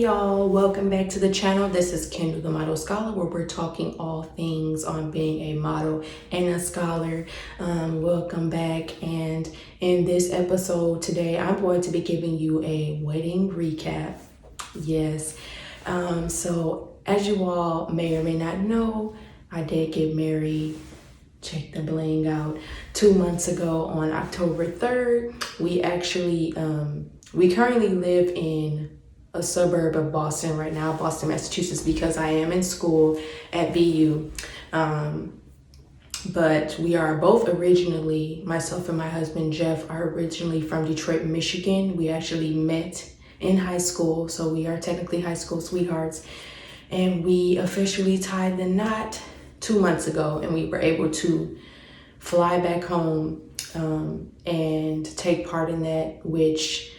y'all, welcome back to the channel. This is Kendall the Model Scholar, where we're talking all things on being a model and a scholar. Welcome back, and in this episode today I'm going to be giving you a wedding recap. Yes, so as you all may or may not know, I did get married. Check the bling out 2 months ago on October 3rd. We currently live in a suburb of Boston right now, Boston, Massachusetts, because I am in school at BU. But we are both originally, myself and my husband Jeff are originally from Detroit, Michigan. We actually met in high school, so we are technically high school sweethearts. And we officially tied the knot 2 months ago, and we were able to fly back home and take part in that, which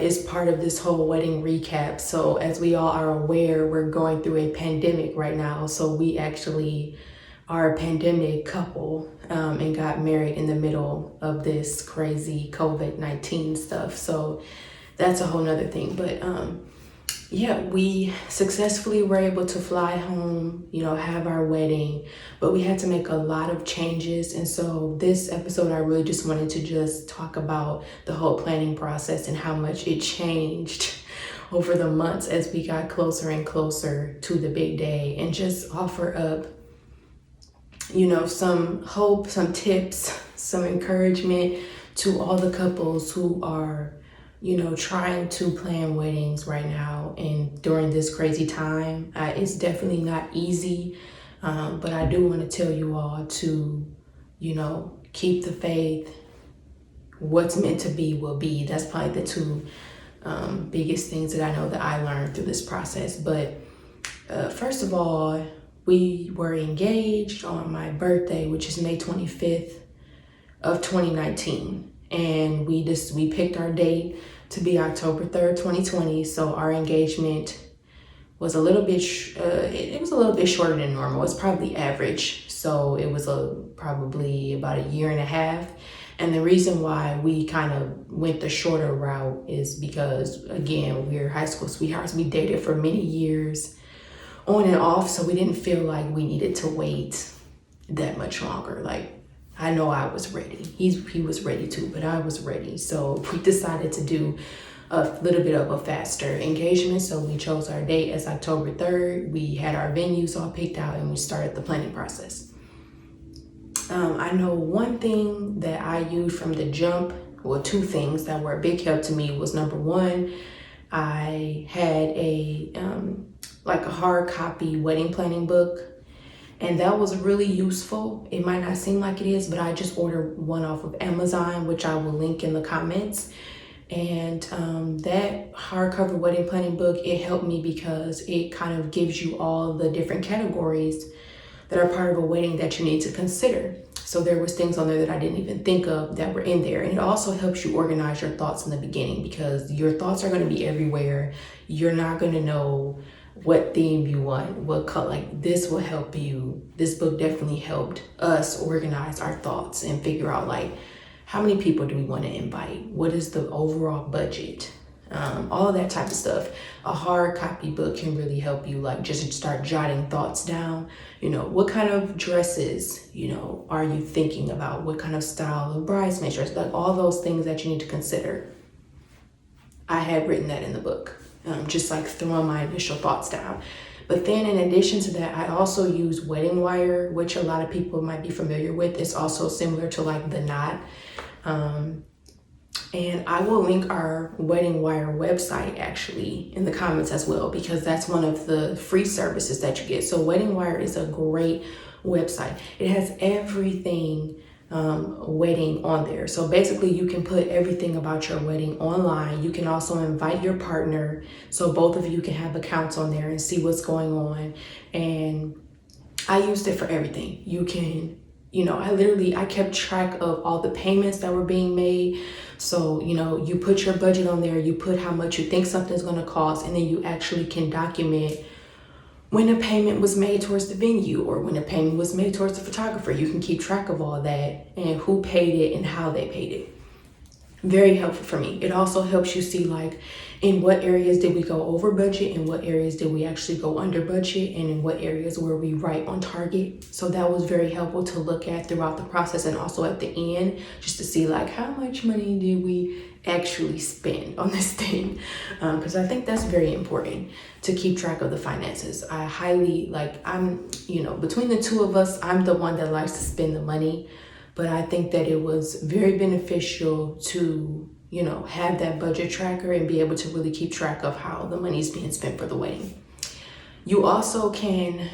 is part of this whole wedding recap. So as we all are aware, we're going through a pandemic right now. So we actually are a pandemic couple and got married in the middle of this crazy COVID-19 stuff. So that's a whole nother thing. But yeah, we successfully were able to fly home, have our wedding, but we had to make a lot of changes. And so this episode, I really just wanted to just talk about the whole planning process and how much it changed over the months as we got closer and closer to the big day, and just offer up, some hope, some tips, some encouragement to all the couples who are trying to plan weddings right now and during this crazy time. It's definitely not easy, but I do want to tell you all to, keep the faith. What's meant to be will be. That's probably the two biggest things that I know that I learned through this process. But first of all, we were engaged on my birthday, which is May 25th of 2019. And we picked our date to be October 3rd, 2020. So our engagement was a little bit, it was a little bit shorter than normal. It's probably average. So it was probably about a year and a half. And the reason why we kind of went the shorter route is because, again, we're high school sweethearts. We dated for many years on and off. So we didn't feel like we needed to wait that much longer. Like, I know I was ready. He was ready too, but I was ready. So we decided to do a little bit of a faster engagement. So we chose our date as October 3rd. We had our venues all picked out, and we started the planning process. I know one thing that I used from the jump, well, two things that were a big help to me was, number one, I had a hard copy wedding planning book. And that was really useful. It might not seem like it is, but I just ordered one off of Amazon, which I will link in the comments. And that hardcover wedding planning book, it helped me because it kind of gives you all the different categories that are part of a wedding that you need to consider. So there was things on there that I didn't even think of that were in there. And it also helps you organize your thoughts in the beginning, because your thoughts are going to be everywhere. You're not going to know what theme you want, what color. Like, this will help you. This book definitely helped us organize our thoughts and figure out, like, how many people do we want to invite? What is the overall budget? All of that type of stuff. A hard copy book can really help you, like, just start jotting thoughts down. What kind of dresses, are you thinking about? What kind of style of bridesmaid dress? Like, all those things that you need to consider. I had written that in the book. Just like throwing my initial thoughts down. But then in addition to that, I also use Wedding Wire, which a lot of people might be familiar with. It's also similar to like the knot. And I will link our Wedding Wire website actually in the comments as well, because that's one of the free services that you get. So Wedding Wire is a great website. It has everything wedding on there. So basically you can put everything about your wedding online. You can also invite your partner, so both of you can have accounts on there and see what's going on. And I used it for everything. You can, I kept track of all the payments that were being made. So, you put your budget on there, you put how much you think something's going to cost, and then you actually can document when a payment was made towards the venue or when a payment was made towards the photographer. You can keep track of all that and who paid it and how they paid it. very helpful for me. It also helps you see like in what areas did we go over budget and what areas did we actually go under budget, and in what areas were we right on target. So that was very helpful to look at throughout the process, and also at the end, just to see like how much money did we actually spend on this thing, because I think that's very important to keep track of the finances. I highly I'm, between the two of us, I'm the one that likes to spend the money, but I think that it was very beneficial to have that budget tracker and be able to really keep track of how the money is being spent for the wedding. You also can,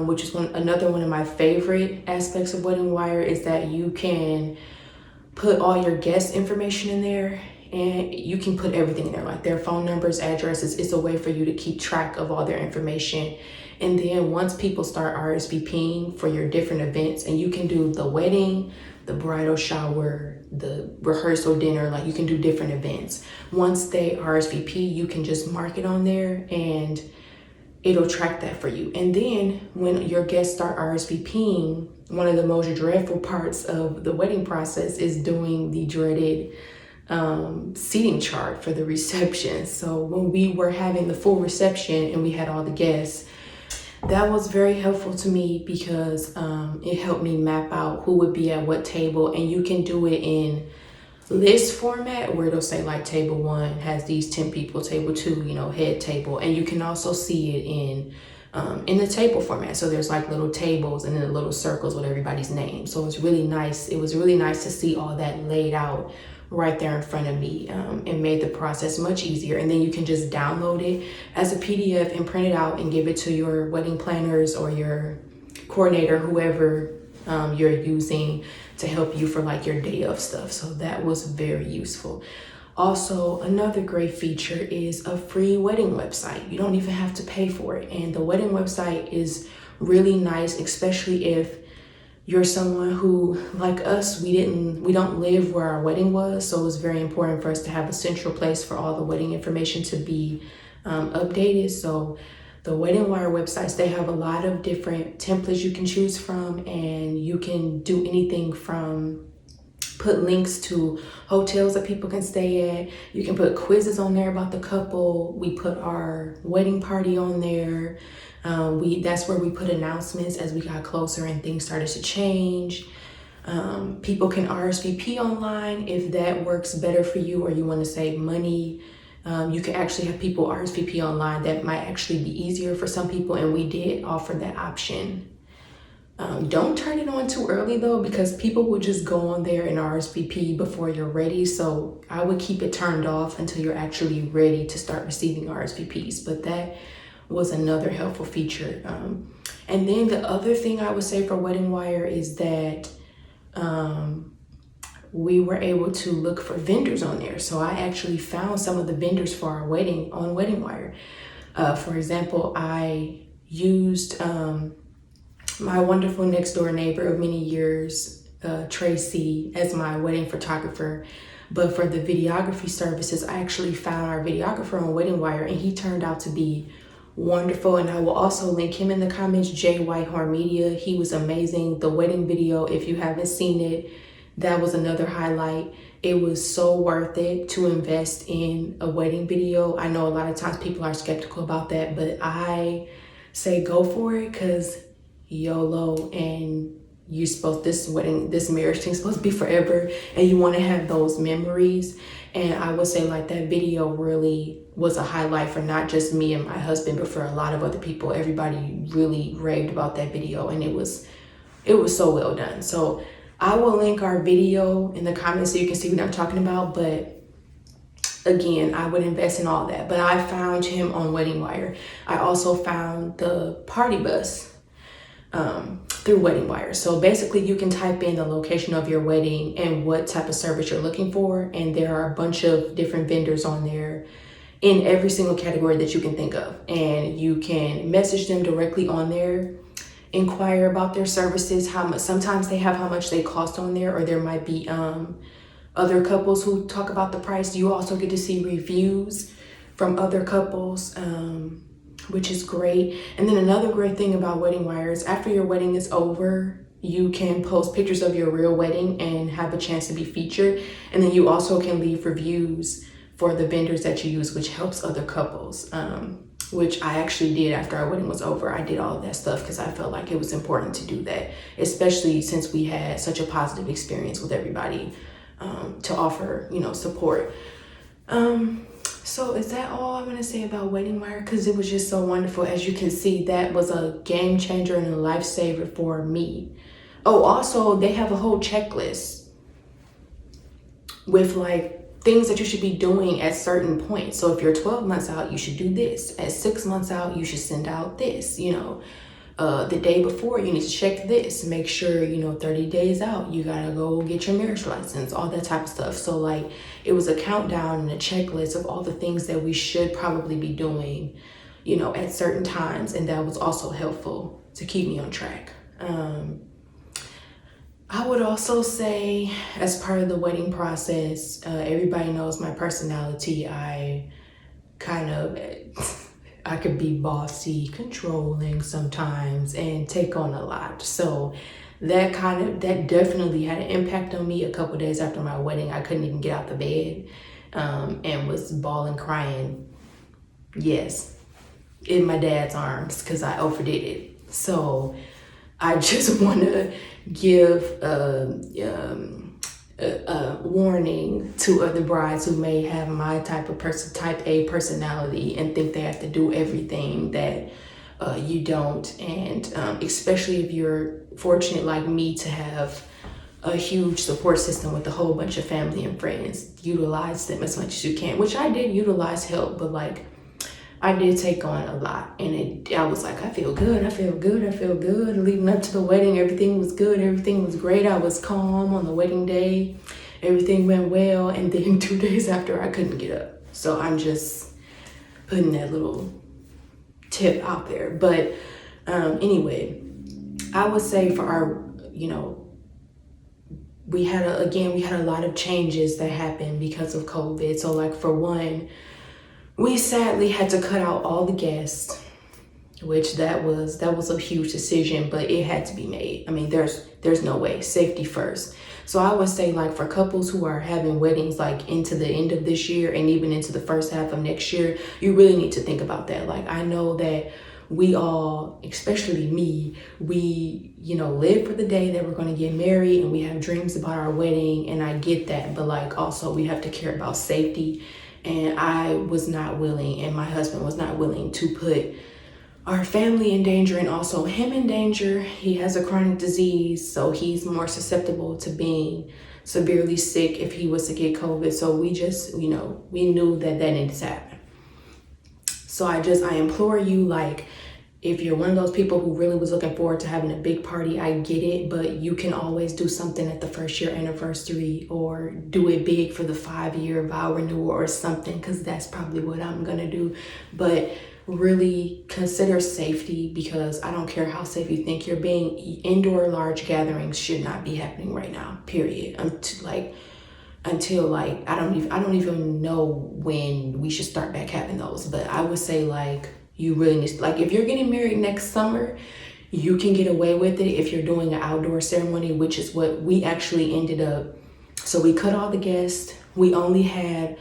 which is another one of my favorite aspects of Wedding Wire, is that you can put all your guest information in there, and you can put everything in there, like their phone numbers, addresses. It's a way for you to keep track of all their information. And then once people start RSVPing for your different events, and you can do the wedding, the bridal shower, the rehearsal dinner, like you can do different events. Once they RSVP, you can just mark it on there and it'll track that for you. And then when your guests start RSVPing, one of the most dreadful parts of the wedding process is doing the dreaded seating chart for the reception. So when we were having the full reception and we had all the guests, that was very helpful to me because it helped me map out who would be at what table. And you can do it in list format where it'll say like table 1 has these 10 people, table 2, head table. And you can also see it in the table format. So there's like little tables and then little circles with everybody's name. So it's really nice. It was really nice to see all that laid out right there in front of me, and made the process much easier. And then you can just download it as a PDF and print it out and give it to your wedding planners or your coordinator, whoever you're using to help you for like your day of stuff. So that was very useful. Also, another great feature is a free wedding website. You don't even have to pay for it. And the wedding website is really nice, especially if you're someone who, like us, we don't live where our wedding was. So it was very important for us to have a central place for all the wedding information to be updated. So the Wedding Wire websites, they have a lot of different templates you can choose from, and you can do anything from put links to hotels that people can stay at. You can put quizzes on there about the couple. We put our wedding party on there. That's where we put announcements as we got closer and things started to change. People can RSVP online if that works better for you or you want to save money. You can actually have people RSVP online. That might actually be easier for some people, and we did offer that option. Don't turn it on too early though, because people will just go on there and RSVP before you're ready. So I would keep it turned off until you're actually ready to start receiving RSVPs. But that was another helpful feature. And then the other thing I would say for Wedding Wire is that we were able to look for vendors on there. So I actually found some of the vendors for our wedding on Wedding Wire. For example, I used my wonderful next door neighbor of many years, Tracy, as my wedding photographer. But for the videography services, I actually found our videographer on Wedding Wire, and he turned out to be wonderful. And I will also link him in the comments, Jay Whitehorn Media. He was amazing. The wedding video, if you haven't seen it, that was another highlight. It was so worth it to invest in a wedding video. I know a lot of times people are skeptical about that, but I say go for it, because YOLO, and this marriage thing's supposed to be forever, and you want to have those memories. And I would say like that video really was a highlight for not just me and my husband, but for a lot of other people. Everybody really raved about that video, and it was so well done. So I will link our video in the comments so you can see what I'm talking about. But again, I would invest in all that. But I found him on Wedding Wire. I also found the party bus through Wedding Wire. So basically you can type in the location of your wedding and what type of service you're looking for, and there are a bunch of different vendors on there in every single category that you can think of, and you can message them directly on there, inquire about their services, how much. Sometimes they have how much they cost on there, or there might be other couples who talk about the price. You also get to see reviews from other couples, which is great. And then another great thing about Wedding Wire is after your wedding is over, you can post pictures of your real wedding and have a chance to be featured. And then you also can leave reviews for the vendors that you use, which helps other couples, which I actually did after our wedding was over. I did all of that stuff because I felt like it was important to do that, especially since we had such a positive experience with everybody, to offer, support. So is that all I'm gonna say about Wedding Wire? Because it was just so wonderful. As you can see, that was a game changer and a lifesaver for me. Oh, also, they have a whole checklist with like things that you should be doing at certain points. So if you're 12 months out, you should do this. At 6 months out, you should send out this, the day before, you need to check this, make sure, 30 days out, you gotta go get your marriage license, all that type of stuff. So like, it was a countdown and a checklist of all the things that we should probably be doing, at certain times. And that was also helpful to keep me on track. I would also say, as part of the wedding process, everybody knows my personality. I could be bossy, controlling sometimes, and take on a lot. So that definitely had an impact on me. A couple days after my wedding, I couldn't even get out the bed, and was bawling, crying. Yes, in my dad's arms, because I overdid it. So I just want to give a warning to other brides who may have my type A personality and think they have to do everything that you don't. And especially if you're fortunate like me to have a huge support system with a whole bunch of family and friends, utilize them as much as you can, which I did utilize help, but like I did take on a lot. And I was like, I feel good. Leading up to the wedding, everything was good. Everything was great. I was calm on the wedding day. Everything went well. And then 2 days after, I couldn't get up. So I'm just putting that little tip out there. But anyway, I would say for our, we had a lot of changes that happened because of COVID. So like for one, we sadly had to cut out all the guests, which that was a huge decision, but it had to be made. I mean, there's no way, safety first. So I would say like for couples who are having weddings like into the end of this year and even into the first half of next year, you really need to think about that. Like I know that we all, especially me, we, live for the day that we're going to get married and we have dreams about our wedding, and I get that, but like also we have to care about safety. And I was not willing, and my husband was not willing to put our family in danger and also him in danger. He has a chronic disease, so he's more susceptible to being severely sick if he was to get COVID. So we just, we knew that needed to happen. So I implore you, like, if you're one of those people who really was looking forward to having a big party, I get it, but you can always do something at the first year anniversary or do it big for the 5-year vow renewal or something, because that's probably what I'm gonna do. But really consider safety, because I don't care how safe you think you're being, indoor large gatherings should not be happening right now, period. Until I don't even know when we should start back having those. But I would say like, you really need to, like, if you're getting married next summer, you can get away with it if you're doing an outdoor ceremony, which is what we actually ended up. So we cut all the guests. We only had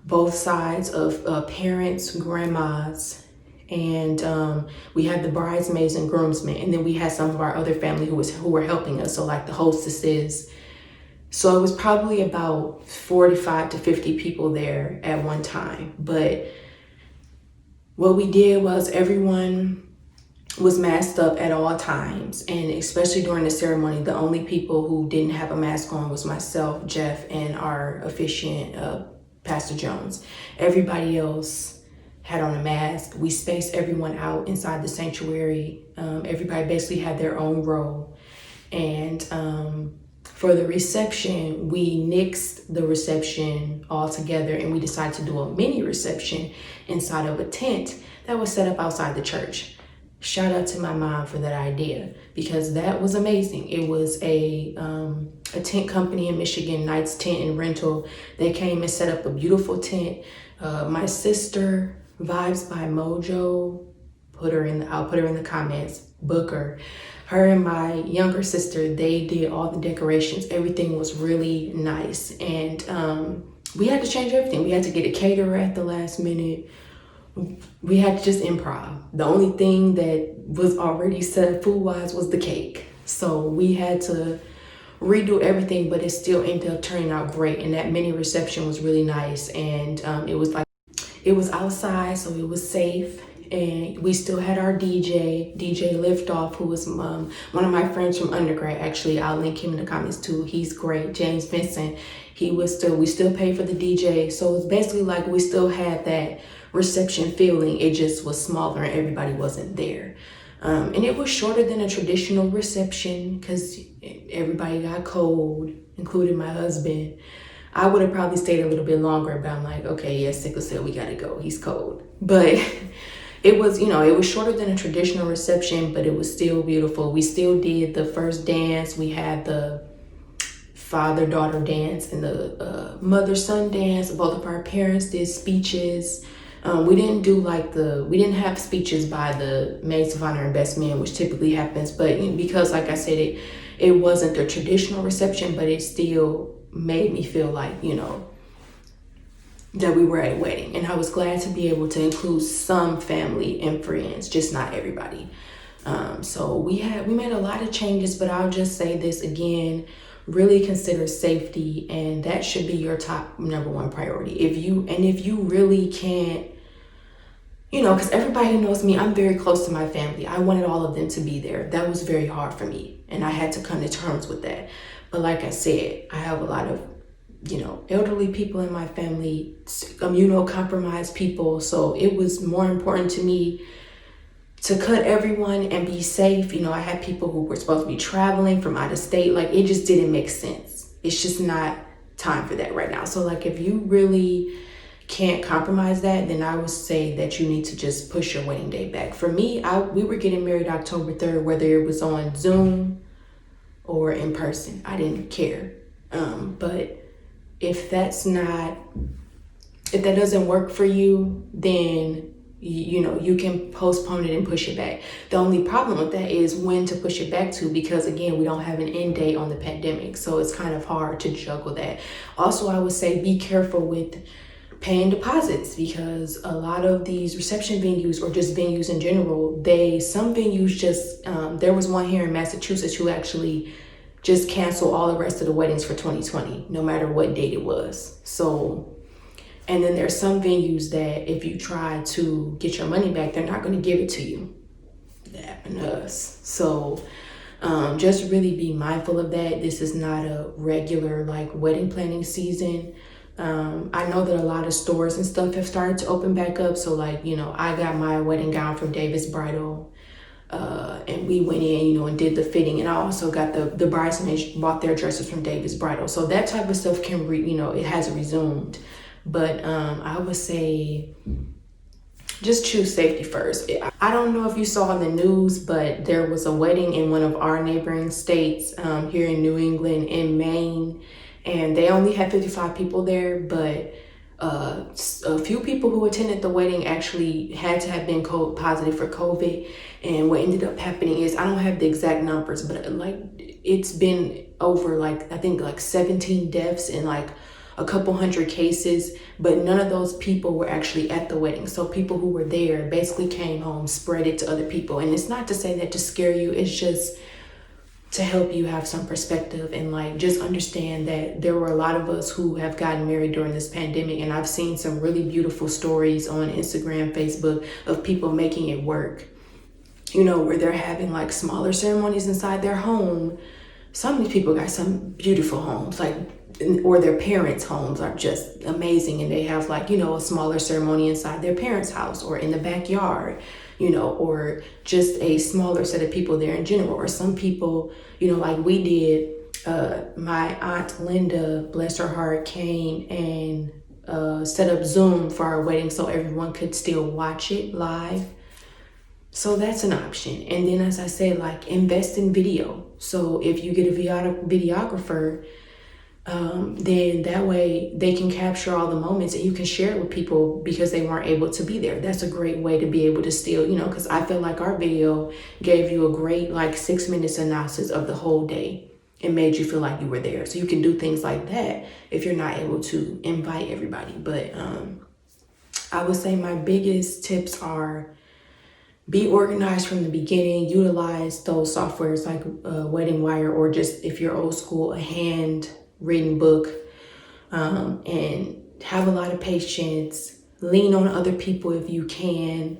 both sides of parents, grandmas, and we had the bridesmaids and groomsmen. And then we had some of our other family who were helping us. So like the hostesses. So it was probably about 45 to 50 people there at one time. But what we did was everyone was masked up at all times. And especially during the ceremony, the only people who didn't have a mask on was myself, Jeff, and our officiant, Pastor Jones. Everybody else had on a mask. We spaced everyone out inside the sanctuary. Everybody basically had their own row. And for the reception, we nixed the reception all together, and we decided to do a mini reception inside of a tent that was set up outside the church. Shout out to my mom for that idea, because that was amazing. It was a tent company in Michigan, Knights Tent and Rental. They came and set up a beautiful tent. My sister, Vibes by Mojo, I'll put her in the comments, book her. her and my younger sister, they did all the decorations. Everything was really nice. And we had to change everything. We had to get a caterer at the last minute. We had to just improv. The only thing that was already set up food-wise was the cake. So we had to redo everything, but it still ended up turning out great. And that mini reception was really nice. And it was outside, so it was safe. And we still had our DJ Liftoff, who was one of my friends from undergrad. Actually, I'll link him in the comments too. He's great. James Vincent. We still paid for the DJ. So it's basically like we still had that reception feeling. It just was smaller and everybody wasn't there. And it was shorter than a traditional reception because everybody got cold, including my husband. I would have probably stayed a little bit longer, but I'm like, okay, yeah, Sickle said we gotta go. He's cold. But it was, it was shorter than a traditional reception, but it was still beautiful. We still did the first dance. We had the father-daughter dance and the mother-son dance. Both of our parents did speeches. We didn't have speeches by the maids of honor and best men, which typically happens. But because, like I said, it wasn't the traditional reception, but it still made me feel like, that we were at a wedding. And I was glad to be able to include some family and friends, just not everybody. So we made a lot of changes, but I'll just say this again, really consider safety, and that should be your top number one priority. If you really can't, because everybody who knows me, I'm very close to my family. I wanted all of them to be there. That was very hard for me, and I had to come to terms with that. But like I said, I have a lot of, elderly people in my family, immunocompromised people. So it was more important to me to cut everyone and be safe. I had people who were supposed to be traveling from out of state. Like, it just didn't make sense. It's just not time for that right now. So like, if you really can't compromise that, then I would say that you need to just push your wedding day back. For me, we were getting married October 3rd, whether it was on Zoom or in person. I didn't care. But if that doesn't work for you, then you can postpone it and push it back. The only problem with that is when to push it back to, because again, we don't have an end date on the pandemic. So it's kind of hard to juggle that. Also, I would say be careful with paying deposits, because a lot of these reception venues, or just venues in general, some venues just, there was one here in Massachusetts who actually just canceled all the rest of the weddings for 2020, no matter what date it was. So, and then there's some venues that if you try to get your money back, they're not going to give it to you. That happened to us. So just really be mindful of that. This is not a regular wedding planning season. I know that a lot of stores and stuff have started to open back up. So I got my wedding gown from Davis Bridal. And we went in, and did the fitting. And I also got the bridesmaids bought their dresses from Davis Bridal. So that type of stuff can, it has resumed. But I would say just choose safety first. I don't know if you saw in the news, but there was a wedding in one of our neighboring states here in New England, in Maine. And they only had 55 people there, but a few people who attended the wedding actually had to have been positive for COVID. And what ended up happening is, I don't have the exact numbers, but it's been over I think 17 deaths and a couple hundred cases, but none of those people were actually at the wedding. So people who were there basically came home, spread it to other people. And it's not to say that to scare you, it's just to help you have some perspective and just understand that there were a lot of us who have gotten married during this pandemic. And I've seen some really beautiful stories on Instagram, Facebook of people making it work, where they're having smaller ceremonies inside their home. Some of these people got some beautiful homes, or their parents' homes are just amazing. And they have a smaller ceremony inside their parents' house or in the backyard, or just a smaller set of people there in general. Or some people, like we did, my aunt Linda, bless her heart, came and set up Zoom for our wedding so everyone could still watch it live. So that's an option. And then, as I said, invest in video. So if you get a videographer, then that way they can capture all the moments and you can share it with people because they weren't able to be there. That's a great way to be able to still, because I feel like our video gave you a great 6 minute synopsis of the whole day and made you feel like you were there. So you can do things like that if you're not able to invite everybody. But I would say my biggest tips are be organized from the beginning. Utilize those softwares like Wedding Wire, or just if you're old school, a handwritten book, and have a lot of patience. Lean on other people if you can.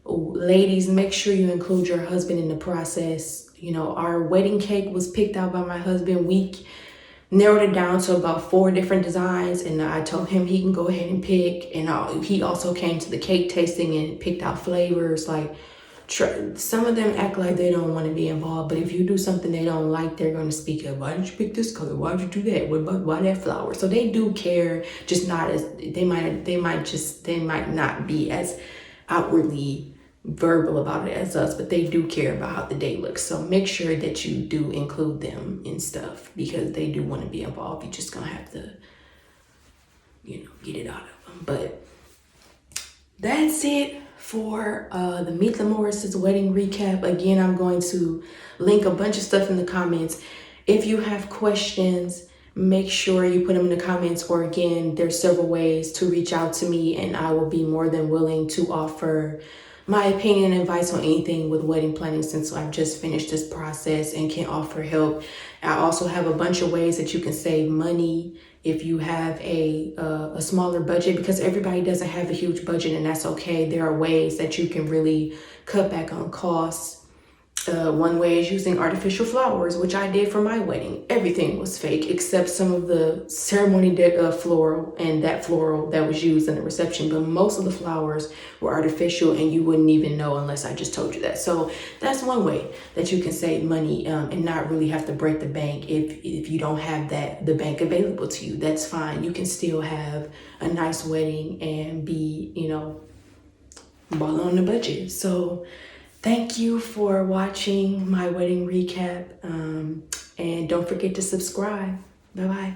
Ladies, make sure you include your husband in the process. Our wedding cake was picked out by my husband. We narrowed it down to about 4 different designs, and I told him he can go ahead and pick. And he also came to the cake tasting and picked out flavors. Some of them act like they don't want to be involved, but if you do something they don't like, they're going to speak up. Why did you pick this color? Why did you do that? Why that flower? So they do care, just not as they might not be as outwardly verbal about it as us, but they do care about how the day looks. So make sure that you do include them in stuff because they do want to be involved. You're just gonna have to, get it out of them. But that's it for the Meet the Morris's wedding recap. Again, I'm going to link a bunch of stuff in the comments. If you have questions, make sure you put them in the comments, or again, there's several ways to reach out to me and I will be more than willing to offer my opinion and advice on anything with wedding planning, since I've just finished this process and can offer help. I also have a bunch of ways that you can save money if you have a smaller budget, because everybody doesn't have a huge budget, and that's okay. There are ways that you can really cut back on costs. One way is using artificial flowers, which I did for my wedding. Everything was fake except some of the ceremony floral and that floral that was used in the reception. But most of the flowers were artificial, and you wouldn't even know unless I just told you that. So that's one way that you can save money and not really have to break the bank if you don't have the bank available to you. That's fine. You can still have a nice wedding and be, ball on the budget. So thank you for watching my wedding recap, and don't forget to subscribe. Bye-bye.